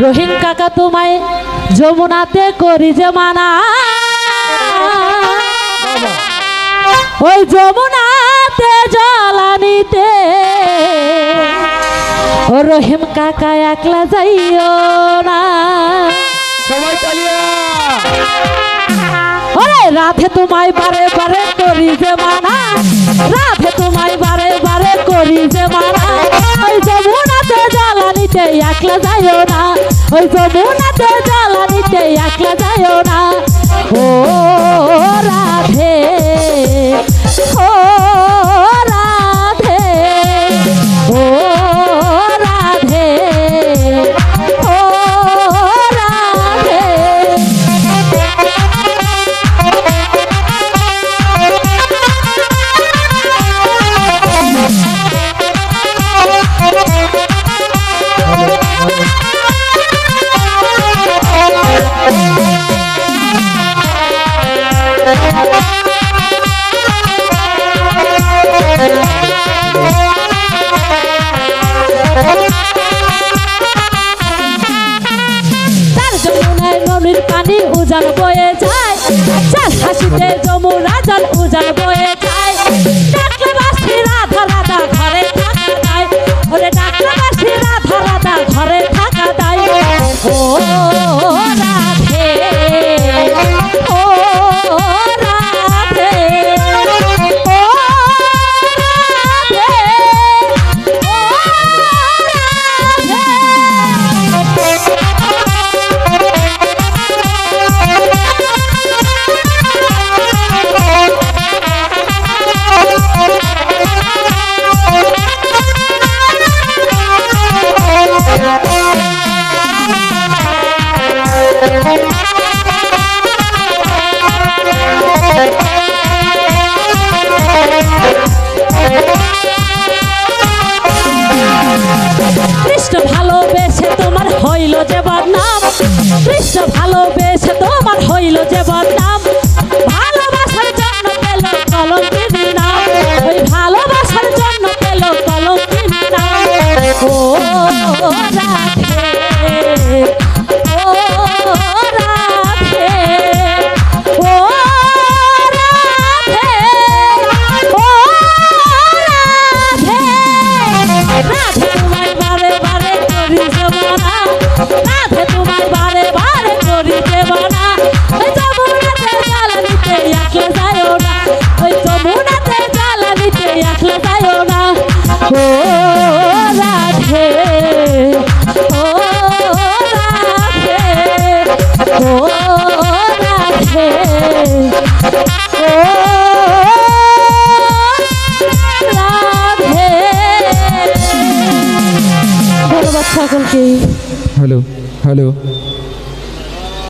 রহিম কাকা তোমায় যমুনাতে করি যে মানা, ওই যমুনাতে জলানিতে ও রহিম কাকা একলা যাইও না। সবাই তালিয়া। ওরে রাধে তোমায় বারে বারে করি যে মানা, রাধে তোমায় বারে বারে করি যে মানা, ওই যমুনাতে জ্বালানিতে একলা যাইও না, ওই যমুনাতে জ্বালানিতে একলা যাইও না। ও রাধে ও রাধে ও রাধে ও রাধে। নদীর পানি উজান বয়ে যায়, চার হাসিতে যমুনা জল উজান বয়ে যায়। ডাকলে বাসি রাধা রাধা ঘরে থাকা যায়, ওরে ডাকলে বাসি রাধা রাধা ঘরে থাকা যায়। ও রাধে ও রাধে ও রাধে ও কৃষ্ণ ভালোবেসে তোমার হইল যে বদনাম, কৃষ্ণ ভালোবেসে তোমার হইল যে বদনাম। ভালোবাসার জন্য পেল কলঙ্কিনী নাম, ওই ভালোবাসার জন্য পেল কলঙ্কিনী নাম। ও রাধে ও রাধে ও রাধে ও রাধে। রাধে তোমায় বারে বারে করি জমানা, রাধে তোমায় বারে বারে করি দেবানা। ওই যমুনাতে জ্বালানিতে একলা যাইও না, ওই যমুনাতে জ্বালানিতে একলা যাইও না। ও রাধে ও রাধে ও রাধে ও রাধে। ধন্যবাদ সকলকে। Hello hello.